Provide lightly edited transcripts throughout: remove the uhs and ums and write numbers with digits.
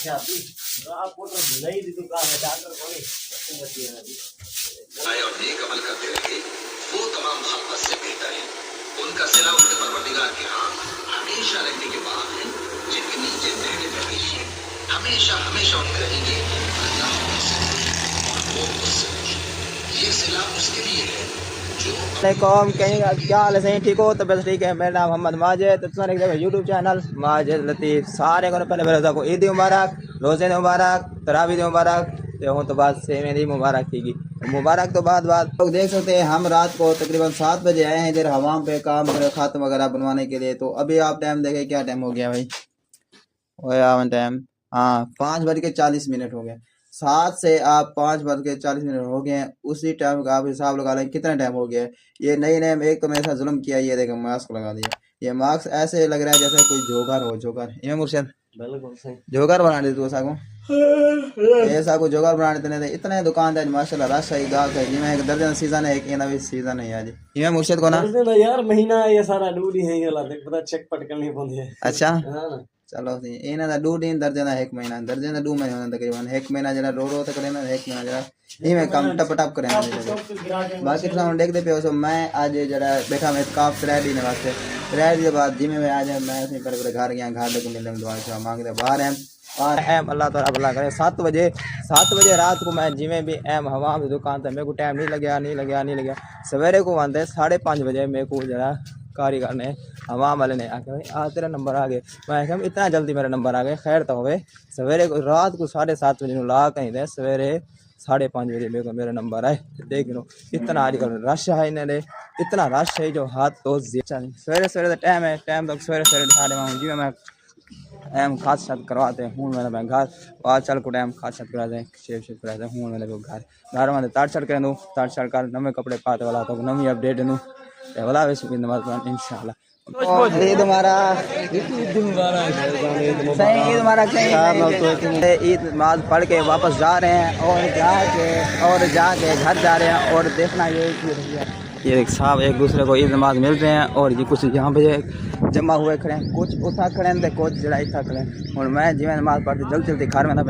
और नेक अमल करते रहे, वो तमाम खलकत से बेहतर है। उनका सिला उनके परवरदिगार के यहाँ हमेशा रहने के बाद है, जिनके नीचे रहने फरिश्ते हमेशा हमेशा उनमें रहेंगे। अल्लाह उनसे खुश और वो उससे खुश। ये सिला उसके लिए है जो क्या हाल है? सही ठीक हो? तो बस ठीक है। मेरा नाम मोहम्मद माजिद, तुम्हारे यूट्यूब चैनल माजिद लतीफ़। सारे को पहले मेरे को ईद मुबारक, रोज़े मुबारक, तरावी मुबारक, हूँ तो बात से मेरी मुबारक थी मुबारक। तो बात लोग देख सकते हैं, हम रात को तकरीबन 7 बजे आए हैं इधर हवाम पे काम खात्म वगैरह बनवाने के लिए। तो अभी आप टाइम देखें, क्या टाइम हो गया भाई? टाइम 5:40 हो गए। 7 से आप 5:40 हो गए हैं। उसी टाइम का आप हिसाब लगा लें कितना टाइम हो गया है। ये नई एक तो मेरे साथ जुल्म किया, ये देखो मास्क लगा दिया। ये मास्क ऐसे लग रहा है जैसे कोई जोगर हो। जोगर ये मुर्शद जोगर बना दे तू ऐसा को जोगर बना देते इतने दुकानदार माशाल्लाह रश है गाहक है। जिमें एक दर्जन सीजन है, एक ये नवी सीजन है आज ये मुर्शद को ना यार महीना ये सारा डूडी है ये देख पता चेक पट करनी पड़ती है। अच्छा चलो सी इन्हें दा 2 दिन दर्जन 1 महीना दर्जन 2 महीना तकरीबन 1 महीना जरा रो तक लेना 1 महीना जरा इमे काम टप करें। बाकी तो हम देखते पे सो मैं आज जरा बैठा मैं काफ रेडी ने वास्ते रेडी के बाद जिमे में आज मैं ऐसे पर घर गया घर लेके मिलने दुआ से मांगते बाहर हैं और अल्लाह ताला भला करे। 7 बजे रात को मैं जिमें भी एम हवा की दुकान था, मेरे को टाइम नहीं लगा सवेरे को आते 5:30 बजे मेरे को जरा कारीगर ने हवा वाले ने आके भाई आ तेरा नंबर आ गया। मैं कहा इतना जल्दी मेरा नंबर आ गया। खैर तो हो सवेरे को रात को 7:30 बजे ला कहीं दे सवेरे 5:30 बजे मेरे को मेरा नंबर आए। देख लो इतना आजकल रश है इन्हें इतना रश है जो हाथ तो सवेरे टाइम है टाइम तक सवेरे जी मैं एम खास छत करवाते हूँ मैंने घर आज चल को टाइम खास छत कराते हैं शेप कराते हूँ मैंने घर में तार छट कर दूँ तार छट कर नवे कपड़े पाते वाला तो नवी अपडेट दूँ वाला वैसे इंशाल्लाह। ईद ईद नमाज पढ़ के वापस जा रहे हैं और जाके घर जा रहे हैं। और देखना ये एक साहब एक दूसरे को ईद नमाज मिल रहे हैं और ये कुछ यहाँ पे जमा हुए खड़े हैं, कुछ उठा खड़े हैं कुछ जरा इतना खड़े हैं। और मैं जिम्मे नमाज पढ़ते जल्दी घर में ना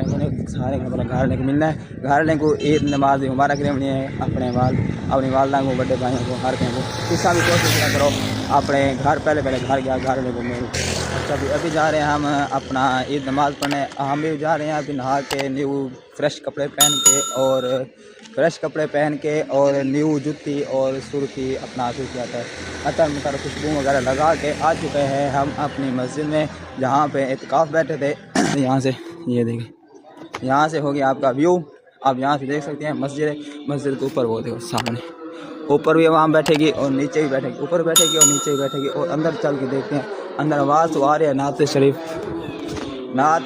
सारे घर लेके मिलना है। घर लेके इईद नमाज मुबारक करनी है अपने अपनी वालदा को बड़े भाइयों को हर कहीं को किसा भी कोशिश करो अपने घर पहले घर गया घर लेको मिल। अभी जा रहे हैं हम अपना ईद नमाज पढ़ने। हम भी जा रहे हैं अभी नहा के न्यू फ्रेश कपड़े पहन के और न्यू जूती और सुर्खी अपना अतर खुशबू वगैरह लगा के आ चुके हैं हम अपनी मस्जिद में जहाँ पे इत्काफ बैठे थे। यहाँ से ये देखिए यहाँ से हो गया आपका व्यू। आप यहाँ से देख सकते हैं मस्जिद के ऊपर वो देखो सामने ऊपर भी वहाँ बैठेगी और नीचे भी बैठेगी, ऊपर बैठेगी और नीचे भी बैठेगी। और अंदर चल के देखते हैं अंदर आवाज़ तो आ रही है नात शरीफ नात